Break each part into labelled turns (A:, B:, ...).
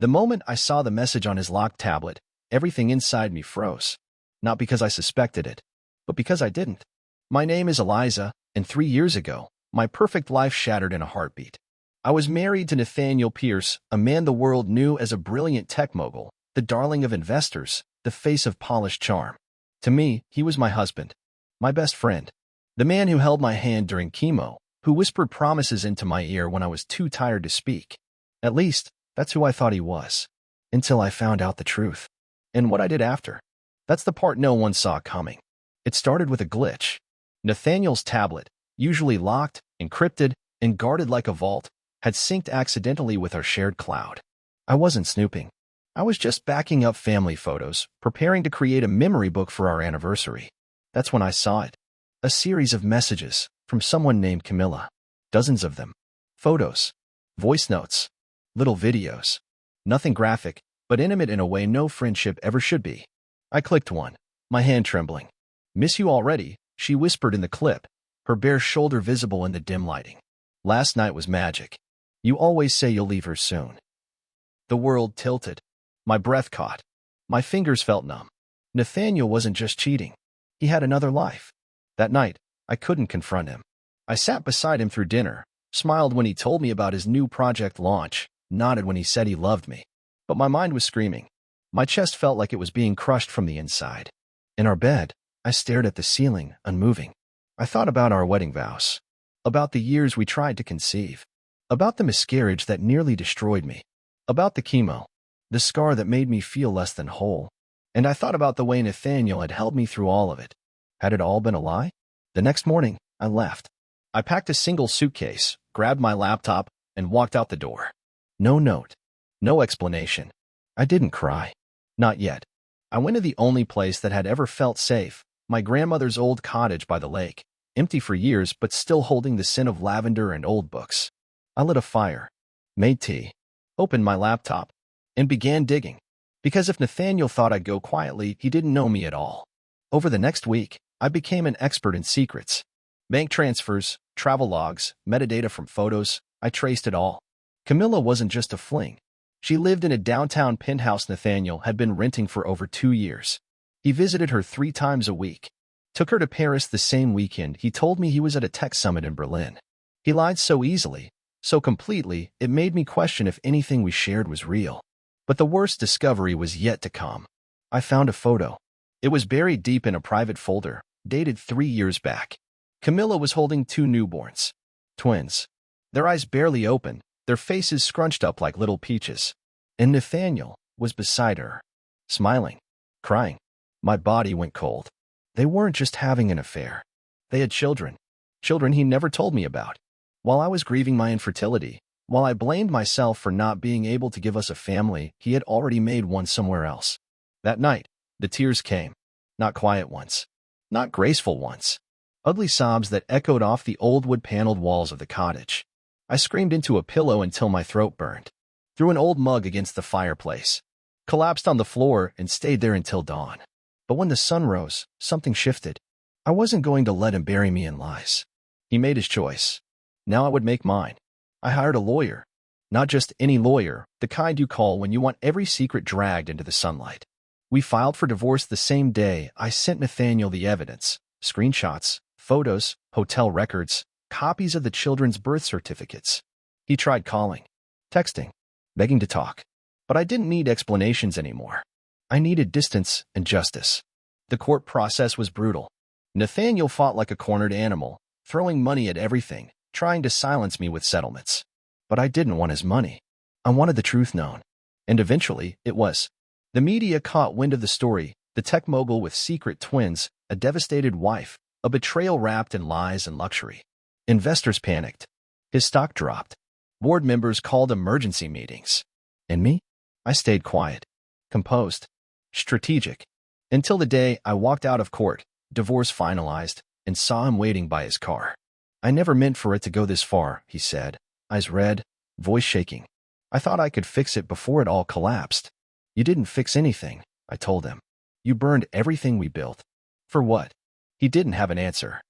A: The moment I saw the message on his locked tablet, everything inside me froze. Not because I suspected it, but because I didn't. My name is Eliza, and 3 years ago, my perfect life shattered in a heartbeat. I was married to Nathaniel Pierce, a man the world knew as a brilliant tech mogul, the darling of investors, the face of polished charm. To me, he was my husband, my best friend, the man who held my hand during chemo, who whispered promises into my ear when I was too tired to speak. At least, that's who I thought he was, until I found out the truth. And what I did after. That's the part no one saw coming. It started with a glitch. Nathaniel's tablet, usually locked, encrypted, and guarded like a vault, had synced accidentally with our shared cloud. I wasn't snooping. I was just backing up family photos, preparing to create a memory book for our anniversary. That's when I saw it. A series of messages from someone named Camilla. Dozens of them. Photos, voice notes, little videos. Nothing graphic, but intimate in a way no friendship ever should be. I clicked one, my hand trembling. "Miss you already," she whispered in the clip, her bare shoulder visible in the dim lighting. "Last night was magic. You always say you'll leave her soon." The world tilted. My breath caught. My fingers felt numb. Nathaniel wasn't just cheating. He had another life. That night, I couldn't confront him. I sat beside him through dinner, smiled when he told me about his new project launch, nodded when he said he loved me. But my mind was screaming. My chest felt like it was being crushed from the inside. In our bed, I stared at the ceiling, unmoving. I thought about our wedding vows, about the years we tried to conceive, about the miscarriage that nearly destroyed me, about the chemo, the scar that made me feel less than whole. And I thought about the way Nathaniel had held me through all of it. Had it all been a lie? The next morning, I left. I packed a single suitcase, grabbed my laptop, and walked out the door. No note. No explanation. I didn't cry. Not yet. I went to the only place that had ever felt safe, my grandmother's old cottage by the lake, empty for years but still holding the scent of lavender and old books. I lit a fire, made tea, opened my laptop, and began digging. Because if Nathaniel thought I'd go quietly, he didn't know me at all. Over the next week, I became an expert in secrets. Bank transfers, travel logs, metadata from photos, I traced it all. Camilla wasn't just a fling. She lived in a downtown penthouse Nathaniel had been renting for over 2 years. He visited her 3 times a week. Took her to Paris the same weekend he told me he was at a tech summit in Berlin. He lied so easily, so completely, it made me question if anything we shared was real. But the worst discovery was yet to come. I found a photo. It was buried deep in a private folder, dated 3 years back. Camilla was holding 2 newborns. Twins. Their eyes barely open, their faces scrunched up like little peaches. And Nathaniel was beside her, smiling, crying. My body went cold. They weren't just having an affair. They had children. Children he never told me about. While I was grieving my infertility, while I blamed myself for not being able to give us a family, he had already made one somewhere else. That night, the tears came. Not quiet ones. Not graceful ones. Ugly sobs that echoed off the old wood-paneled walls of the cottage. I screamed into a pillow until my throat burned. Threw an old mug against the fireplace. Collapsed on the floor and stayed there until dawn. But when the sun rose, something shifted. I wasn't going to let him bury me in lies. He made his choice. Now I would make mine. I hired a lawyer. Not just any lawyer, the kind you call when you want every secret dragged into the sunlight. We filed for divorce the same day I sent Nathaniel the evidence, screenshots, photos, hotel records, copies of the children's birth certificates. He tried calling, texting, begging to talk. But I didn't need explanations anymore. I needed distance and justice. The court process was brutal. Nathaniel fought like a cornered animal, throwing money at everything, trying to silence me with settlements. But I didn't want his money. I wanted the truth known. And eventually, it was. The media caught wind of the story, the tech mogul with secret twins, a devastated wife, a betrayal wrapped in lies and luxury. Investors panicked. His stock dropped. Board members called emergency meetings. And me? I stayed quiet, composed, strategic, until the day I walked out of court, divorce finalized, and saw him waiting by his car. "I never meant for it to go this far," he said, eyes red, voice shaking. "I thought I could fix it before it all collapsed." "You didn't fix anything," I told him. "You burned everything we built." "For what?" He didn't have an answer.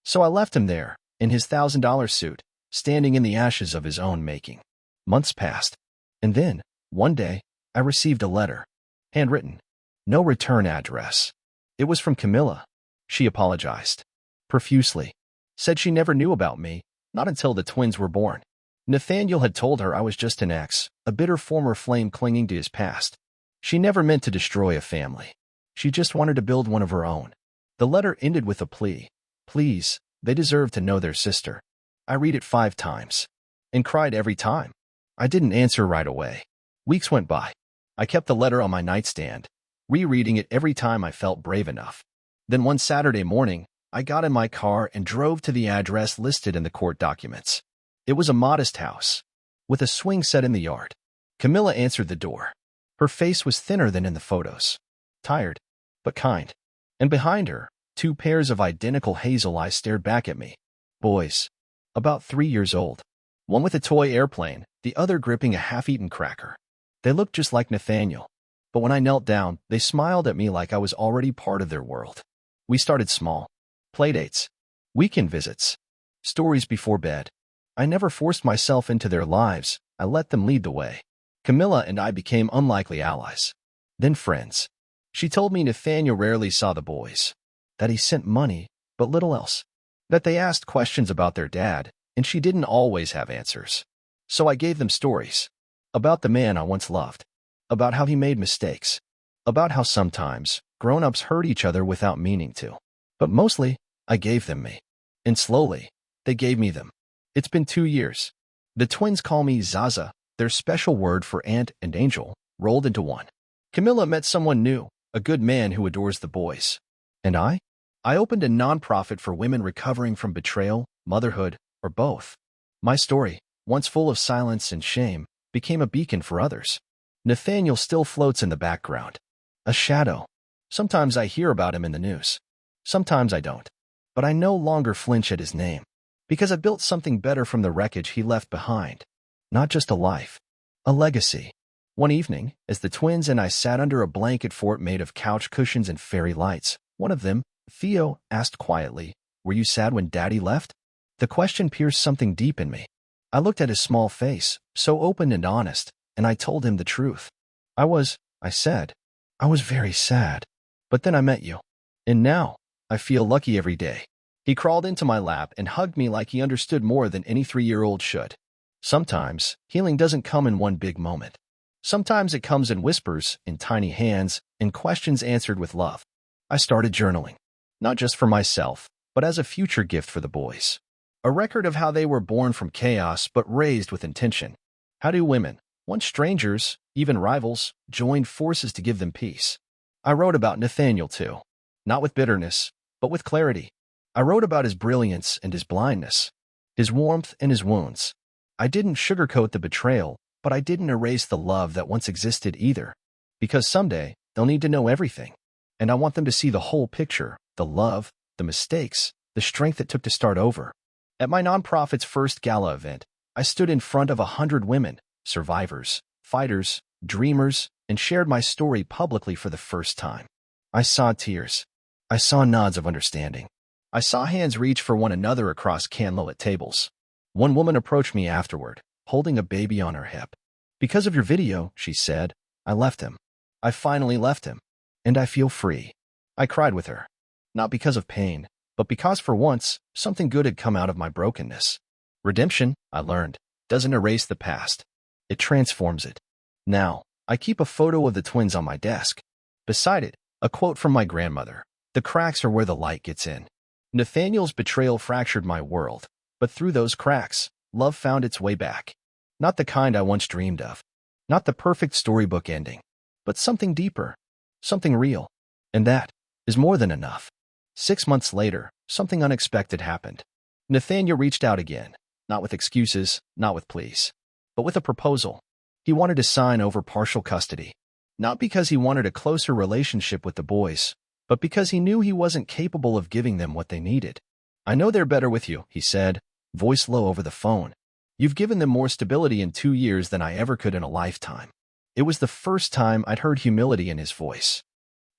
A: So I left him there, in his $1,000 suit, standing in the ashes of his own making. Months passed. And then, One day, I received a letter. Handwritten. No return address. It was from Camilla. She apologized. Profusely. Said she never knew about me, not until the twins were born. Nathaniel had told her I was just an ex, a bitter former flame clinging to his past. She never meant to destroy a family. She just wanted to build one of her own. The letter ended with a plea. Please, they deserve to know their sister. I read it 5 times. And cried every time. I didn't answer right away. Weeks went by. I kept the letter on my nightstand, rereading it every time I felt brave enough. Then one Saturday morning, I got in my car and drove to the address listed in the court documents. It was a modest house, with a swing set in the yard. Camilla answered the door. Her face was thinner than in the photos. Tired, but kind. And behind her, 2 pairs of identical hazel eyes stared back at me. Boys. About 3 years old. One with a toy airplane, the other gripping a half-eaten cracker. They looked just like Nathaniel. But when I knelt down, they smiled at me like I was already part of their world. We started small. Playdates. Weekend visits. Stories before bed. I never forced myself into their lives. I let them lead the way. Camilla and I became unlikely allies. Then friends. She told me Nathaniel rarely saw the boys. That he sent money, but little else. That they asked questions about their dad, and she didn't always have answers. So I gave them stories. About the man I once loved. About how he made mistakes. About how sometimes grown-ups hurt each other without meaning to. But mostly, I gave them me. And slowly, they gave me them. It's been 2 years. The twins call me Zaza, their special word for aunt and angel, rolled into one. Camilla met someone new, a good man who adores the boys. And I opened a nonprofit for women recovering from betrayal, motherhood, or both. My story, once full of silence and shame, became a beacon for others. Nathaniel still floats in the background. A shadow. Sometimes I hear about him in the news. Sometimes I don't. But I no longer flinch at his name. Because I built something better from the wreckage he left behind. Not just a life. A legacy. One evening, as the twins and I sat under a blanket fort made of couch cushions and fairy lights, one of them, Theo, asked quietly, "Were you sad when Daddy left?" The question pierced something deep in me. I looked at his small face, so open and honest, and I told him the truth. I said, I was very sad. But then I met you. And now, I feel lucky every day. He crawled into my lap and hugged me like he understood more than any 3-year-old should. Sometimes, healing doesn't come in one big moment. Sometimes it comes in whispers, in tiny hands, in questions answered with love. I started journaling. Not just for myself, but as a future gift for the boys. A record of how they were born from chaos but raised with intention. How do women, once strangers, even rivals, join forces to give them peace? I wrote about Nathaniel too. Not with bitterness, but with clarity. I wrote about his brilliance and his blindness. His warmth and his wounds. I didn't sugarcoat the betrayal, but I didn't erase the love that once existed either. Because someday, they'll need to know everything. And I want them to see the whole picture, the love, the mistakes, the strength it took to start over. At my nonprofit's first gala event, I stood in front of 100 women, survivors, fighters, dreamers, and shared my story publicly for the first time. I saw tears. I saw nods of understanding. I saw hands reach for one another across candlelit tables. One woman approached me afterward, holding a baby on her hip. "Because of your video," she said, "I left him. I finally left him. And I feel free." I cried with her. Not because of pain, but because for once, something good had come out of my brokenness. Redemption, I learned, doesn't erase the past. It transforms it. Now, I keep a photo of the twins on my desk. Beside it, a quote from my grandmother. "The cracks are where the light gets in." Nathaniel's betrayal fractured my world, but through those cracks, love found its way back. Not the kind I once dreamed of. Not the perfect storybook ending, but something deeper, something real. And that is more than enough. 6 months later, something unexpected happened. Nathaniel reached out again, not with excuses, not with pleas, but with a proposal. He wanted to sign over partial custody. Not because he wanted a closer relationship with the boys, but because he knew he wasn't capable of giving them what they needed. "I know they're better with you," he said, voice low over the phone. "You've given them more stability in 2 years than I ever could in a lifetime." It was the first time I'd heard humility in his voice.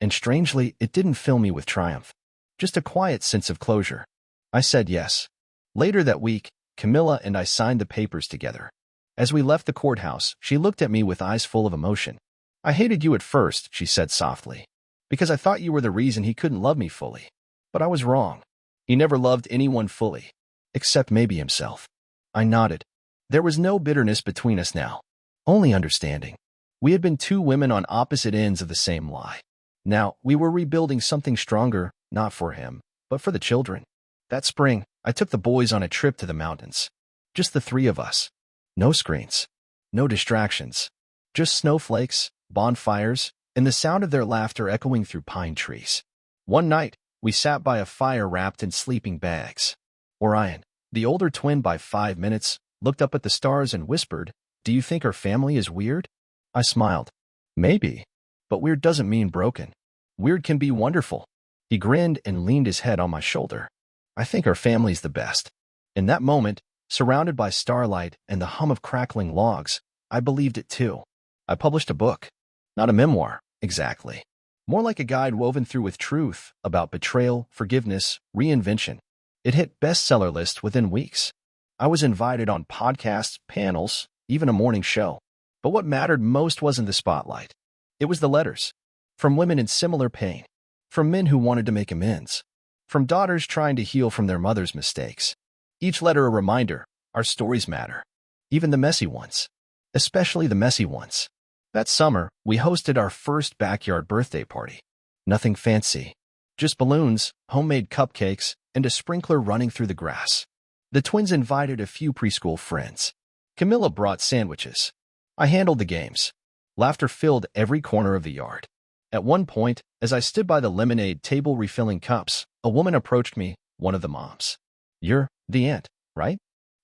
A: And strangely, it didn't fill me with triumph. Just a quiet sense of closure. I said yes. Later that week, Camilla and I signed the papers together. As we left the courthouse, she looked at me with eyes full of emotion. I hated you at first, she said softly, because I thought you were the reason he couldn't love me fully. But I was wrong. He never loved anyone fully, except maybe himself. I nodded. There was no bitterness between us now, only understanding. We had been two women on opposite ends of the same lie. Now, we were rebuilding something stronger, not for him, but for the children. That spring, I took the boys on a trip to the mountains. Just the three of us. No screens. No distractions. Just snowflakes, bonfires, and the sound of their laughter echoing through pine trees. One night, we sat by a fire wrapped in sleeping bags. Orion, the older twin by 5 minutes, looked up at the stars and whispered, "Do you think our family is weird?" I smiled. Maybe. But weird doesn't mean broken. Weird can be wonderful. He grinned and leaned his head on my shoulder. I think our family's the best. In that moment, surrounded by starlight and the hum of crackling logs, I believed it too. I published a book. Not a memoir, exactly. More like a guide woven through with truth about betrayal, forgiveness, reinvention. It hit bestseller lists within weeks. I was invited on podcasts, panels, even a morning show. But what mattered most wasn't the spotlight. It was the letters. From women in similar pain. From men who wanted to make amends. From daughters trying to heal from their mother's mistakes. Each letter a reminder, our stories matter. Even the messy ones. Especially the messy ones. That summer, we hosted our first backyard birthday party. Nothing fancy. Just balloons, homemade cupcakes, and a sprinkler running through the grass. The twins invited a few preschool friends. Camilla brought sandwiches. I handled the games. Laughter filled every corner of the yard. At one point, as I stood by the lemonade table refilling cups, a woman approached me, one of the moms. "You're the aunt, right?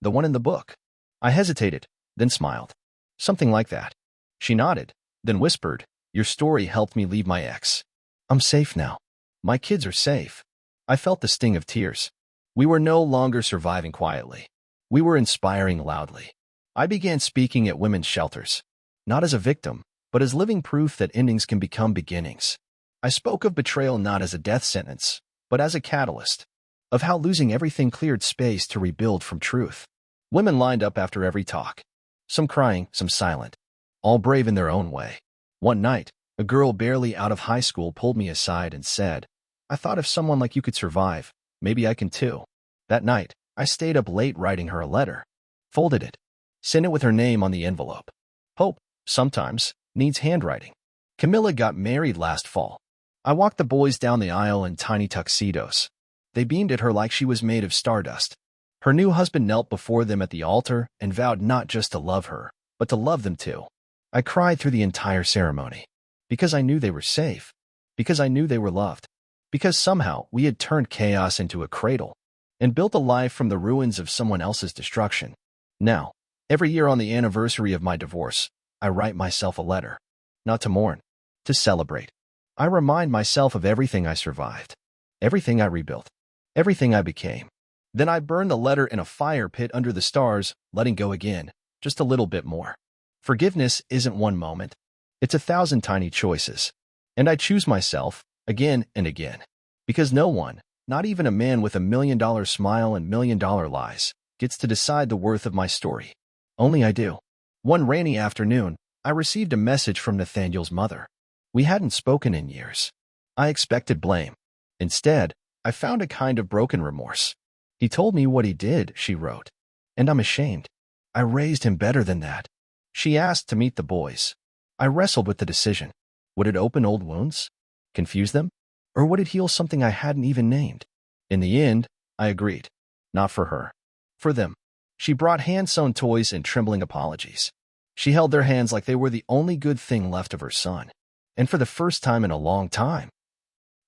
A: The one in the book." I hesitated, then smiled. "Something like that." She nodded, then whispered, "Your story helped me leave my ex. I'm safe now. My kids are safe." I felt the sting of tears. We were no longer surviving quietly. We were inspiring loudly. I began speaking at women's shelters. Not as a victim, but as living proof that endings can become beginnings. I spoke of betrayal not as a death sentence, but as a catalyst. Of how losing everything cleared space to rebuild from truth. Women lined up after every talk. Some crying, some silent. All brave in their own way. One night, a girl barely out of high school pulled me aside and said, "I thought if someone like you could survive, maybe I can too." That night, I stayed up late writing her a letter. Folded it. Sent it with her name on the envelope. Hope, sometimes, needs handwriting. Camilla got married last fall. I walked the boys down the aisle in tiny tuxedos. They beamed at her like she was made of stardust. Her new husband knelt before them at the altar and vowed not just to love her, but to love them too. I cried through the entire ceremony. Because I knew they were safe. Because I knew they were loved. Because somehow we had turned chaos into a cradle and built a life from the ruins of someone else's destruction. Now, every year on the anniversary of my divorce, I write myself a letter. Not to mourn, to celebrate. I remind myself of everything I survived. Everything I rebuilt. Everything I became. Then I burn the letter in a fire pit under the stars, letting go again, just a little bit more. Forgiveness isn't one moment. It's 1,000 tiny choices. And I choose myself, again and again. Because no one, not even a man with $1 million smile and $1 million lies, gets to decide the worth of my story. Only I do. One rainy afternoon, I received a message from Nathaniel's mother. We hadn't spoken in years. I expected blame. Instead, I found a kind of broken remorse. "He told me what he did," she wrote. "And I'm ashamed. I raised him better than that." She asked to meet the boys. I wrestled with the decision. Would it open old wounds? Confuse them? Or would it heal something I hadn't even named? In the end, I agreed. Not for her. For them. She brought hand-sewn toys and trembling apologies. She held their hands like they were the only good thing left of her son. And for the first time in a long time,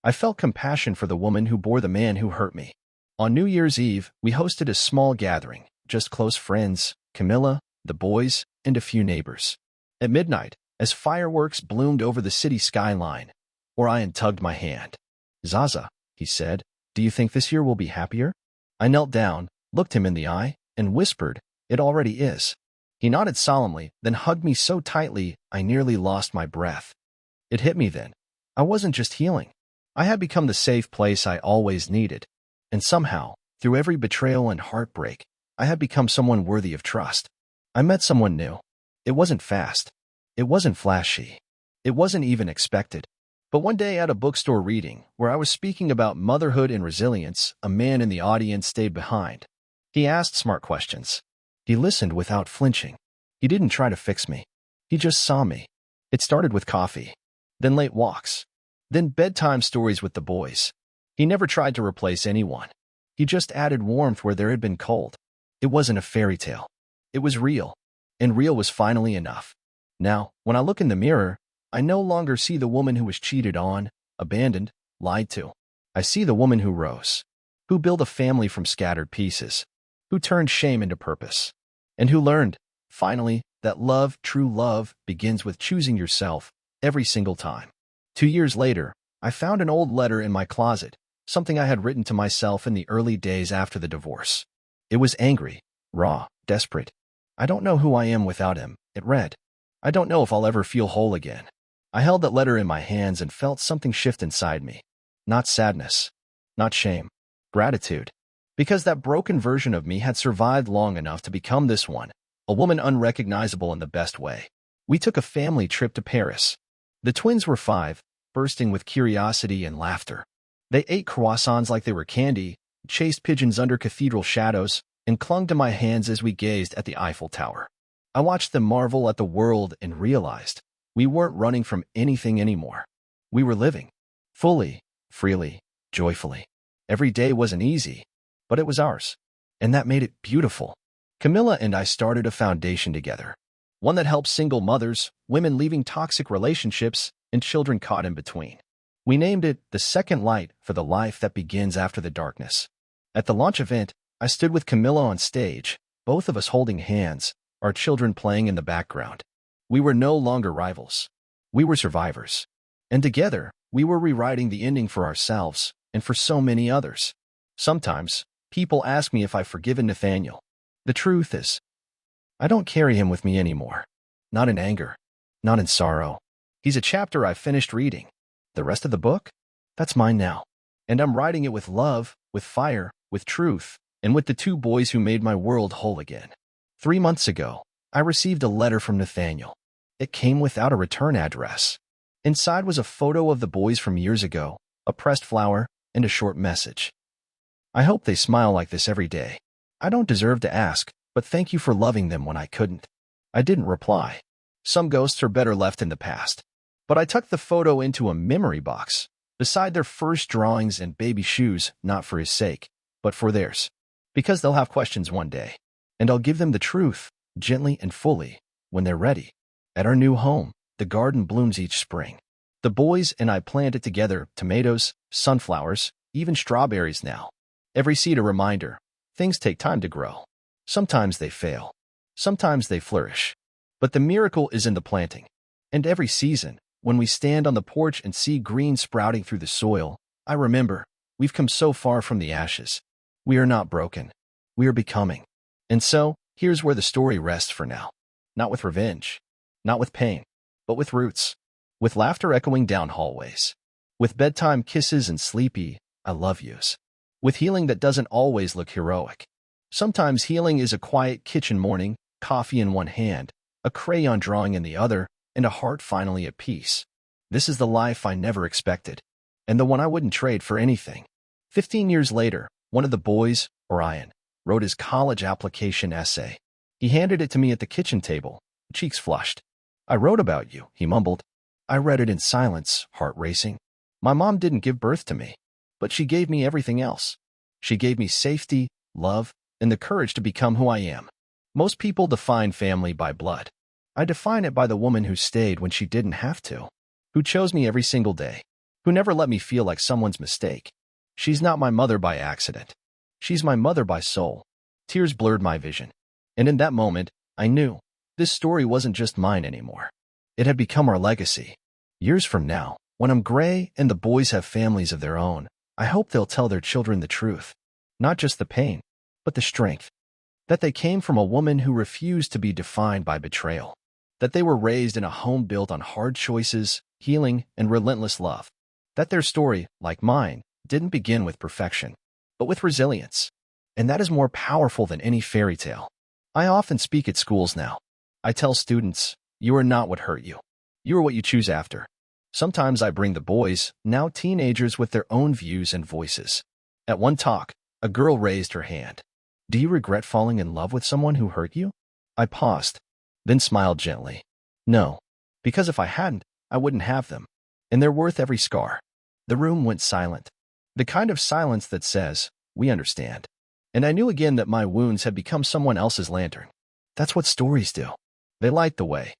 A: I felt compassion for the woman who bore the man who hurt me. On New Year's Eve, we hosted a small gathering, just close friends, Camilla, the boys, and a few neighbors. At midnight, as fireworks bloomed over the city skyline, Orion tugged my hand. "Zaza," he said, "do you think this year will be happier?" I knelt down, looked him in the eye, and whispered, "It already is." He nodded solemnly, then hugged me so tightly I nearly lost my breath. It hit me then. I wasn't just healing. I had become the safe place I always needed. And somehow, through every betrayal and heartbreak, I had become someone worthy of trust. I met someone new. It wasn't fast. It wasn't flashy. It wasn't even expected. But one day at a bookstore reading, where I was speaking about motherhood and resilience, a man in the audience stayed behind. He asked smart questions. He listened without flinching. He didn't try to fix me. He just saw me. It started with coffee, then late walks, then bedtime stories with the boys. He never tried to replace anyone. He just added warmth where there had been cold. It wasn't a fairy tale. It was real, and real was finally enough. Now, when I look in the mirror, I no longer see the woman who was cheated on, abandoned, lied to. I see the woman who rose, who built a family from scattered pieces, who turned shame into purpose, and who learned, finally, that love, true love, begins with choosing yourself every single time. 2 years later, I found an old letter in my closet, something I had written to myself in the early days after the divorce. It was angry, raw, desperate. I don't know who I am without him, it read. I don't know if I'll ever feel whole again. I held that letter in my hands and felt something shift inside me. Not sadness, not shame, gratitude. Because that broken version of me had survived long enough to become this one, a woman unrecognizable in the best way. We took a family trip to Paris. The twins were 5, bursting with curiosity and laughter. They ate croissants like they were candy, chased pigeons under cathedral shadows, and clung to my hands as we gazed at the Eiffel Tower. I watched them marvel at the world and realized we weren't running from anything anymore. We were living. Fully, freely, joyfully. Every day wasn't easy, but it was ours. And that made it beautiful. Camilla and I started a foundation together. One that helps single mothers, women leaving toxic relationships, and children caught in between. We named it The Second Light for the life that begins after the darkness. At the launch event, I stood with Camilla on stage, both of us holding hands, our children playing in the background. We were no longer rivals. We were survivors. And together, we were rewriting the ending for ourselves and for so many others. Sometimes, people ask me if I've forgiven Nathaniel. The truth is, I don't carry him with me anymore. Not in anger. Not in sorrow. He's a chapter I've finished reading. The rest of the book? That's mine now. And I'm writing it with love, with fire, with truth, and with the 2 boys who made my world whole again. 3 months ago, I received a letter from Nathaniel. It came without a return address. Inside was a photo of the boys from years ago, a pressed flower, and a short message. I hope they smile like this every day. I don't deserve to ask, but thank you for loving them when I couldn't. I didn't reply. Some ghosts are better left in the past. But I tucked the photo into a memory box, beside their first drawings and baby shoes, not for his sake, but for theirs. Because they'll have questions one day. And I'll give them the truth, gently and fully, when they're ready. At our new home, the garden blooms each spring. The boys and I planted together tomatoes, sunflowers, even strawberries now. Every seed a reminder. Things take time to grow. Sometimes they fail. Sometimes they flourish. But the miracle is in the planting. And every season, when we stand on the porch and see green sprouting through the soil, I remember, we've come so far from the ashes. We are not broken. We are becoming. And so, here's where the story rests for now. Not with revenge. Not with pain. But with roots. With laughter echoing down hallways. With bedtime kisses and sleepy, I love yous. With healing that doesn't always look heroic. Sometimes healing is a quiet kitchen morning, coffee in one hand, a crayon drawing in the other, and a heart finally at peace. This is the life I never expected, and the one I wouldn't trade for anything. 15 years later, one of the boys, Orion, wrote his college application essay. He handed it to me at the kitchen table, cheeks flushed. I wrote about you, he mumbled. I read it in silence, heart racing. My mom didn't give birth to me, but she gave me everything else. She gave me safety, love, and the courage to become who I am. Most people define family by blood. I define it by the woman who stayed when she didn't have to, who chose me every single day, who never let me feel like someone's mistake. She's not my mother by accident. She's my mother by soul. Tears blurred my vision. And in that moment, I knew this story wasn't just mine anymore. It had become our legacy. Years from now, when I'm gray and the boys have families of their own, I hope they'll tell their children the truth. Not just the pain, but the strength. That they came from a woman who refused to be defined by betrayal. That they were raised in a home built on hard choices, healing, and relentless love. That their story, like mine, didn't begin with perfection, but with resilience. And that is more powerful than any fairy tale. I often speak at schools now. I tell students, you are not what hurt you. You are what you choose after. Sometimes I bring the boys, now teenagers, with their own views and voices. At one talk, a girl raised her hand. Do you regret falling in love with someone who hurt you? I paused, then smiled gently. No, because if I hadn't, I wouldn't have them. And they're worth every scar. The room went silent. The kind of silence that says, we understand. And I knew again that my wounds had become someone else's lantern. That's what stories do. They light the way.